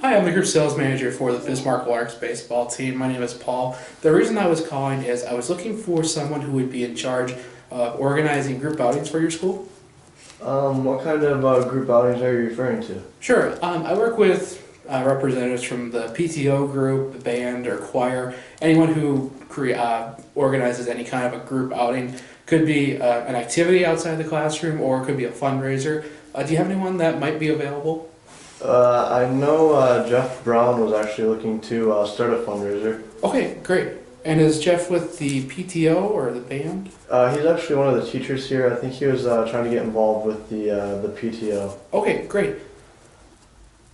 Hi, I'm the group sales manager for the Bismarck Larks baseball team. My name is Paul. The reason I was calling is I was looking for someone who would be in charge of organizing group outings for your school. What kind of group outings are you referring to? Sure. I work with representatives from the PTO group, the band, or choir. Anyone who organizes any kind of a group outing. Could be an activity outside the classroom, or it could be a fundraiser. Do you have anyone that might be available? I know Jeff Brown was actually looking to start a fundraiser. Okay, great. And is Jeff with the PTO or the band? He's actually one of the teachers here. I think he was trying to get involved with the PTO. Okay, great.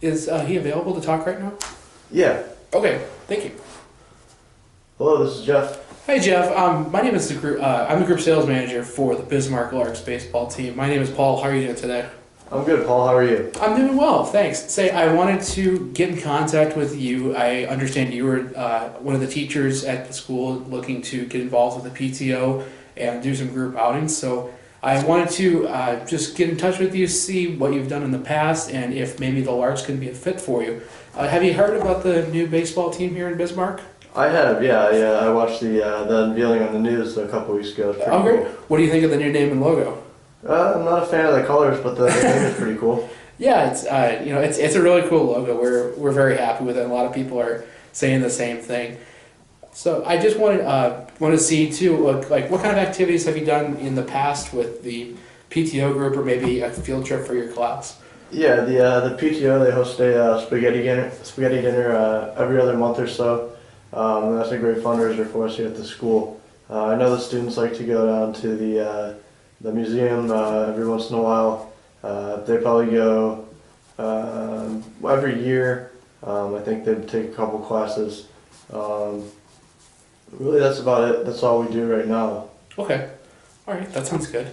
Is he available to talk right now? Yeah. Okay, thank you. Hello, this is Jeff. Hi, Jeff. My name is I'm the group sales manager for the Bismarck Larks baseball team. My name is Paul. How are you doing today? I'm good, Paul. How are you? I'm doing well, thanks. Say, I wanted to get in contact with you. I understand you were one of the teachers at the school looking to get involved with the PTO and do some group outings. So I wanted to just get in touch with you, see what you've done in the past, and if maybe the Larks can be a fit for you. Have you heard about the new baseball team here in Bismarck? I have, yeah. I watched the unveiling on the news a couple weeks ago. Oh, great. Cool. What do you think of the new name and logo? I'm not a fan of the colors, but the name is pretty cool. Yeah, it's a really cool logo. We're very happy with it. A lot of people are saying the same thing. So I just wanted to see too, like what kind of activities have you done in the past with the PTO group, or maybe a field trip for your class? Yeah, the PTO, they host a spaghetti dinner every other month or so. And that's a great fundraiser for us here at the school. I know the students like to go down to the museum every once in a while. They probably go every year. I think they take a couple classes. Really, that's about it. That's all we do right now. Okay, all right, that sounds good.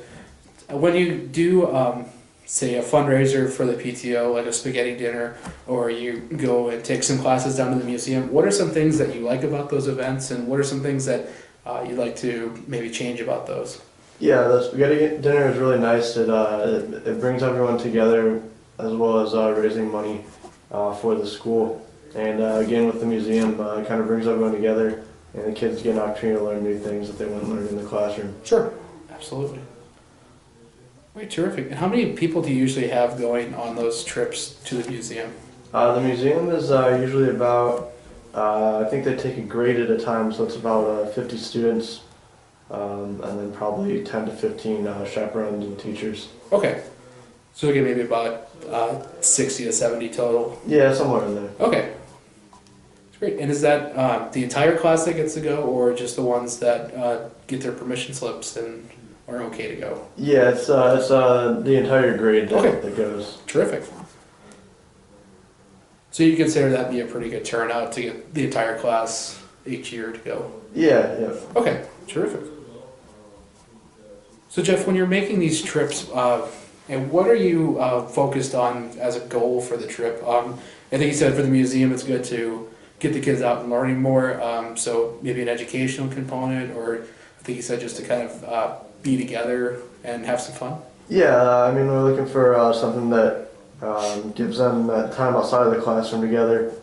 When you do, say, a fundraiser for the PTO, like a spaghetti dinner, or you go and take some classes down to the museum, what are some things that you like about those events, and what are some things that you'd like to maybe change about those? Yeah, the spaghetti dinner is really nice. It brings everyone together as well as raising money for the school. And again, with the museum, it kind of brings everyone together, and the kids get an opportunity to learn new things that they wouldn't learn in the classroom. Sure, absolutely. Wait, terrific. And how many people do you usually have going on those trips to the museum? The museum is usually about, I think they take a grade at a time, so it's about 50 students. And then probably 10 to 15 chaperones and teachers. Okay. So again, maybe about 60 to 70 total. Yeah, somewhere in there. Okay. That's great. And is that the entire class that gets to go, or just the ones that get their permission slips and are okay to go? Yeah, it's the entire grade that goes. Terrific. So you consider that be a pretty good turnout to get the entire class each year to go? Yeah. Okay, terrific. So Jeff, when you're making these trips, and what are you focused on as a goal for the trip? I think you said for the museum it's good to get the kids out and learning more, so maybe an educational component, or I think you said just to kind of be together and have some fun? Yeah, I mean, we're looking for something that gives them that time outside of the classroom together.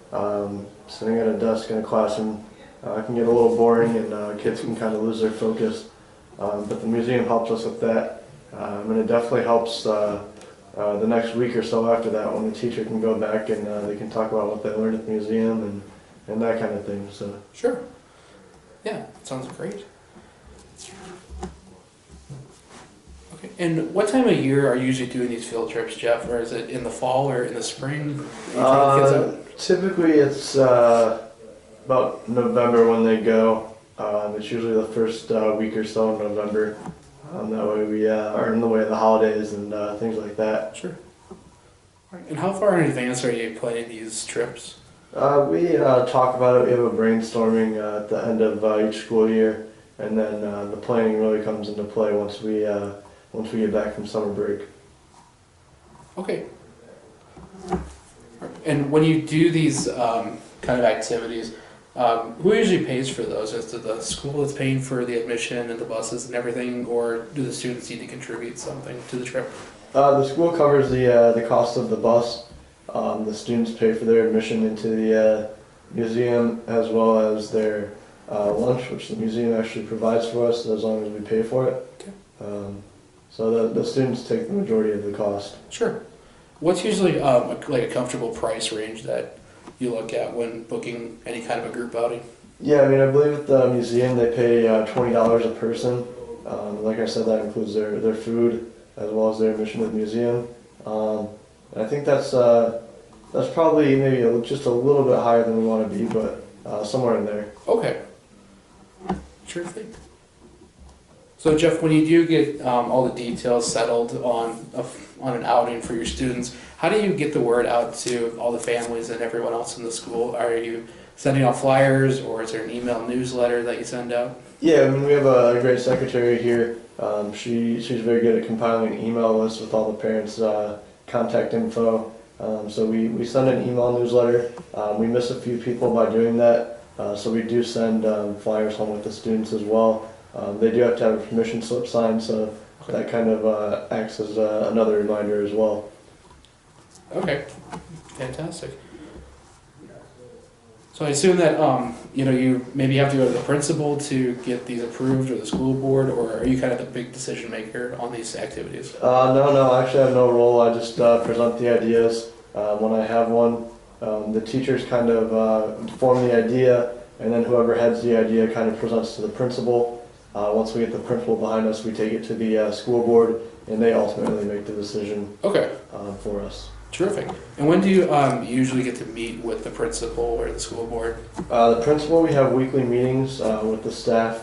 Sitting at a desk in a classroom can get a little boring, and kids can kind of lose their focus. But the museum helps us with that, and it definitely helps the next week or so after that, when the teacher can go back and they can talk about what they learned at the museum and that kind of thing. So Sure. Yeah, sounds great. Okay. And what time of year are you usually doing these field trips, Jeff? Or is it in the fall or in the spring? Are you taking the kids out? Typically, it's about November when they go. It's usually the first week or so in November. That way we are in the way of the holidays and things like that. Sure. All right. And how far in advance are you planning these trips? We talk about it. We have a brainstorming at the end of each school year, and then the planning really comes into play once we get back from summer break. Okay. And when you do these kind of activities, who usually pays for those? Is it the school that's paying for the admission and the buses and everything, or do the students need to contribute something to the trip? The school covers the cost of the bus, The students pay for their admission into the museum as well as their lunch, which the museum actually provides for us as long as we pay for it. Okay. So the students take the majority of the cost. Sure. What's usually like a comfortable price range that you look at when booking any kind of a group outing? Yeah, I mean, I believe at the museum they pay $20 a person. Like I said, that includes their food as well as their admission to the museum. And I think that's probably maybe just a little bit higher than we want to be, but somewhere in there. Okay. Sure thing. So Jeff, when you do get all the details settled on an outing for your students, how do you get the word out to all the families and everyone else in the school? Are you sending out flyers, or is there an email newsletter that you send out? Yeah, I mean, we have a great secretary here. She's very good at compiling an email list with all the parents' contact info. So we send an email newsletter. We miss a few people by doing that, so we do send flyers home with the students as well. They do have to have a permission slip signed, so that kind of acts as another reminder as well. Okay, fantastic. So I assume that you maybe have to go to the principal to get these approved, or the school board, or are you kind of the big decision maker on these activities? No, I actually have no role. I just present the ideas. When I have one, the teachers kind of form the idea, and then whoever heads the idea kind of presents to the principal. Once we get the principal behind us, we take it to the school board, and they ultimately make the decision for us. Terrific. And when do you usually get to meet with the principal or the school board? The principal, we have weekly meetings with the staff.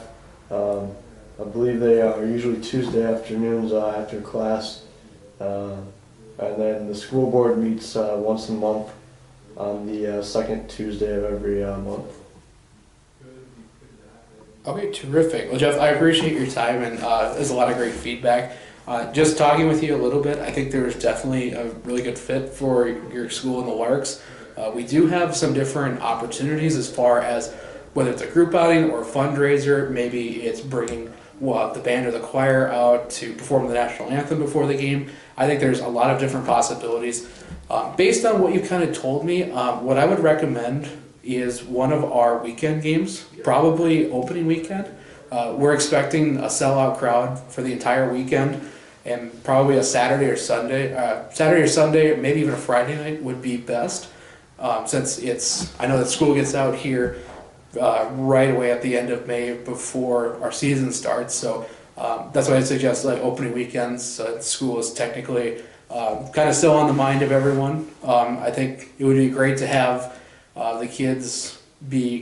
I believe they are usually Tuesday afternoons after class. And then the school board meets once a month on the second Tuesday of every month. Okay, terrific. Well, Jeff, I appreciate your time, and there's a lot of great feedback. Just talking with you a little bit, I think there's definitely a really good fit for your school in the Larks. We do have some different opportunities as far as whether it's a group outing or a fundraiser. Maybe it's bringing the band or the choir out to perform the national anthem before the game. I think there's a lot of different possibilities. Based on what you kind of told me, what I would recommend is one of our weekend games, probably opening weekend. We're expecting a sellout crowd for the entire weekend, and probably a Saturday or Sunday, maybe even a Friday night would be best, since I know that school gets out here right away at the end of May before our season starts. So that's why I suggest like opening weekends. School is technically kind of still on the mind of everyone. I think it would be great to have the kids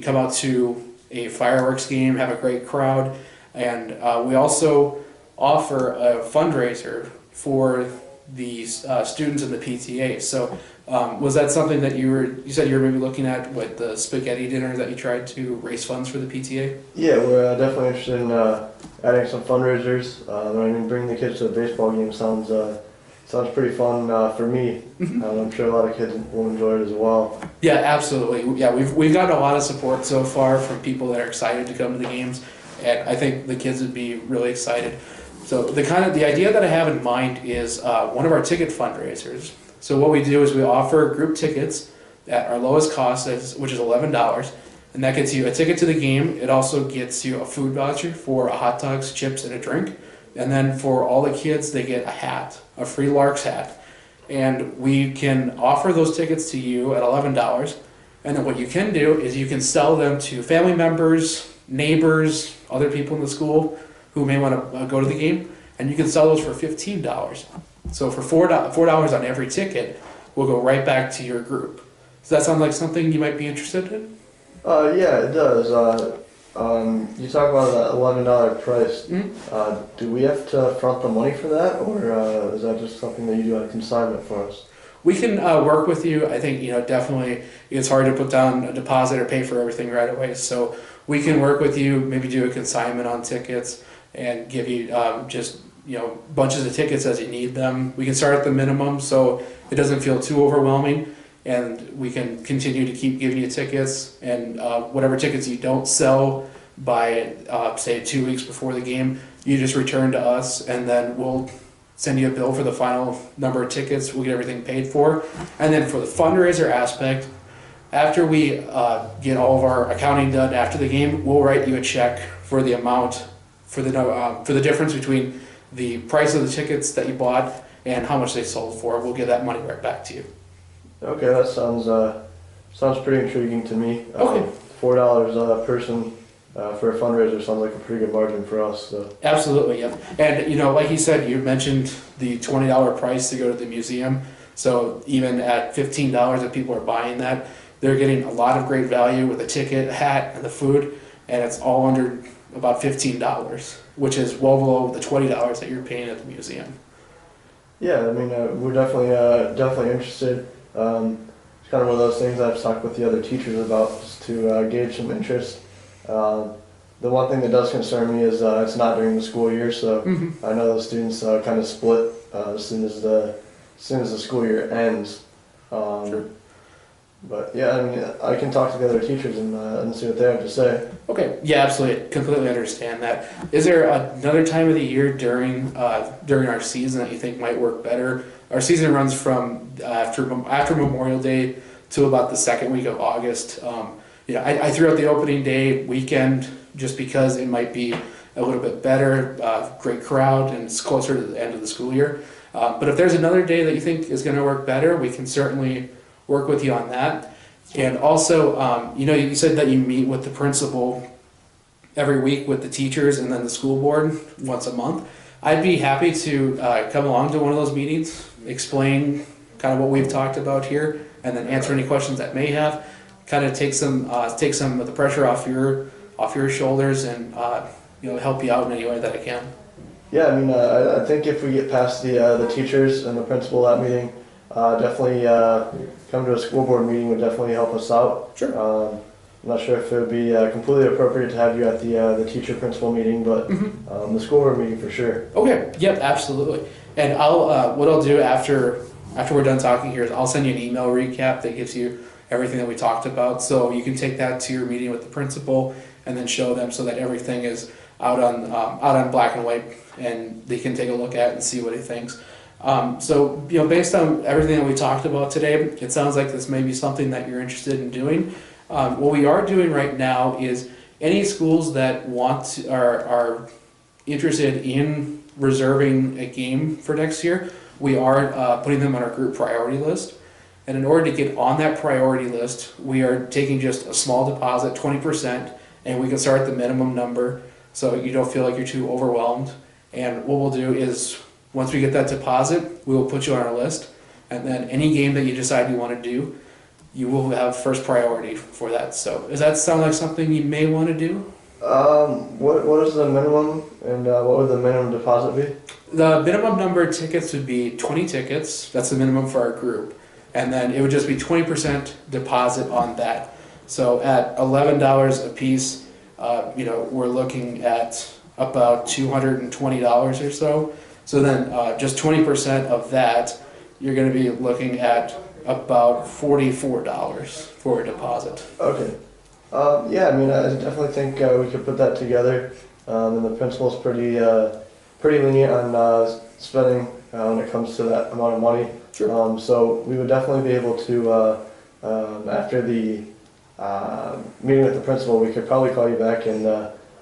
come out to a fireworks game, have a great crowd, and we also offer a fundraiser for the students in the PTA. So was that something that you said you were maybe looking at with the spaghetti dinner that you tried to raise funds for the PTA? Yeah, we're definitely interested in adding some fundraisers. I mean, bringing the kids to a baseball game sounds pretty fun for me. I'm sure a lot of kids will enjoy it as well. Yeah, absolutely. Yeah, we've gotten a lot of support so far from people that are excited to come to the games, and I think the kids would be really excited. So the idea that I have in mind is one of our ticket fundraisers. So what we do is we offer group tickets at our lowest cost, which is $11, and that gets you a ticket to the game. It also gets you a food voucher for hot dogs, chips, and a drink. And then for all the kids, they get a hat, a free Larks hat. And we can offer those tickets to you at $11. And then what you can do is you can sell them to family members, neighbors, other people in the school who may want to go to the game. And you can sell those for $15. So for $4 on every ticket, we'll go right back to your group. Does that sound like something you might be interested in? Yeah, it does. You talk about that $11 price. Do we have to front the money for that, or is that just something that you do on consignment for us? We can work with you. I think definitely it's hard to put down a deposit or pay for everything right away. So we can work with you, maybe do a consignment on tickets, and give you just bunches of tickets as you need them. We can start at the minimum so it doesn't feel too overwhelming. And we can continue to keep giving you tickets, and whatever tickets you don't sell by, say, 2 weeks before the game, you just return to us, and then we'll send you a bill for the final number of tickets. We'll get everything paid for. And then for the fundraiser aspect, after we get all of our accounting done after the game, we'll write you a check for the amount, for the difference between the price of the tickets that you bought and how much they sold for. We'll give that money right back to you. Okay, that sounds pretty intriguing to me. Okay. $4 a person for a fundraiser sounds like a pretty good margin for us. So. Absolutely, yep. And you know, like you said, you mentioned the $20 price to go to the museum. So even at $15, if people are buying that, they're getting a lot of great value with the ticket, a hat, and the food, and it's all under about $15, which is well below the $20 that you're paying at the museum. Yeah, I mean, we're definitely interested. It's kind of one of those things I've talked with the other teachers about, just to gauge some interest. The one thing that does concern me is it's not during the school year, so I know the students kind of split as soon as the school year ends. Sure. But yeah, I mean, I can talk to the other teachers and see what they have to say. Okay, yeah, absolutely, completely understand that. Is there another time of the year during our season that you think might work better? Our season runs from after Memorial Day to about the second week of August. You know, I threw out the opening day weekend just because it might be a little bit better, great crowd, and it's closer to the end of the school year. But if there's another day that you think is going to work better, we can certainly work with you on that. And also, you know, you said that you meet with the principal every week with the teachers and then the school board once a month. I'd be happy to come along to one of those meetings, explain kind of what we've talked about here, and then answer any questions that may have. Kind of take some of the pressure off your shoulders, and you know, help you out in any way that I can. Yeah, I mean, I think if we get past the teachers and the principal at meeting, definitely come to a school board meeting would definitely help us out. Sure. I'm not sure if it would be completely appropriate to have you at the teacher principal meeting, but the school board meeting for sure. Okay. Yep. Absolutely. And I'll what I'll do after we're done talking here is I'll send you an email recap that gives you everything that we talked about, so you can take that to your meeting with the principal and then show them, so that everything is out on black and white, and they can take a look at it and see what he thinks. So, you know, based on everything that we talked about today, it sounds like this may be something that you're interested in doing. What we are doing right now is any schools that are interested in reserving a game for next year, we are putting them on our group priority list. And in order to get on that priority list, we are taking just a small deposit, 20%, and we can start at the minimum number, so you don't feel like you're too overwhelmed. And what we'll do is, once we get that deposit, we will put you on our list, and then any game that you decide you want to do, you will have first priority for that. So does that sound like something you may want to do? What is the minimum, and what would the minimum deposit be? The minimum number of tickets would be 20 tickets. That's the minimum for our group. And then it would just be 20% deposit on that. So at $11 a piece, you know, we're looking at about $220 or so. So then just 20% of that, you're going to be looking at about $44 for a deposit. Okay. Yeah, I mean, I definitely think we could put that together. And the principal's pretty lenient on spending when it comes to that amount of money. Sure. So we would definitely be able to, after the meeting with the principal, we could probably call you back, and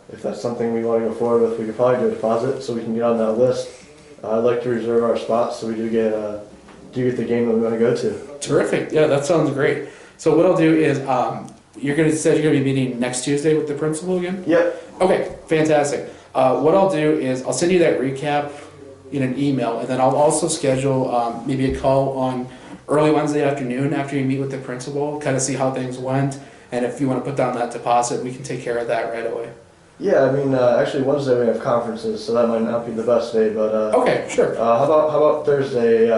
if that's something we want to go forward with, we could probably do a deposit so we can get on that list. I'd like to reserve our spots so we do get the game that we want to go to. Terrific. Yeah, that sounds great. So what I'll do is, you're going to be meeting next Tuesday with the principal again? Yep. Okay, fantastic. What I'll do is I'll send you that recap in an email, and then I'll also schedule maybe a call on early Wednesday afternoon after you meet with the principal, kind of see how things went, and if you want to put down that deposit, we can take care of that right away. Yeah, I mean, actually Wednesday we have conferences, so that might not be the best day, but okay, sure. How about Thursday,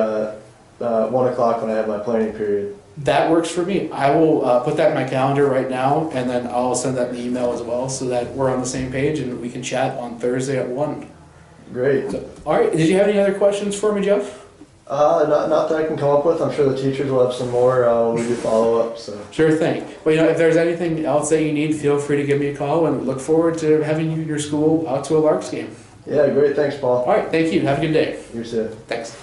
1 o'clock when I have my planning period? That works for me. I will put that in my calendar right now, and then I'll send that in the email as well, so that we're on the same page and we can chat on Thursday at 1. Great. So, all right. Did you have any other questions for me, Jeff? Not that I can come up with. I'm sure the teachers will have some more when we do follow up. So. Sure thing. Well, you know, if there's anything else that you need, feel free to give me a call, and look forward to having you and your school out to a Larks game. Yeah, great. Thanks, Paul. All right, thank you. Have a good day. You too. Thanks.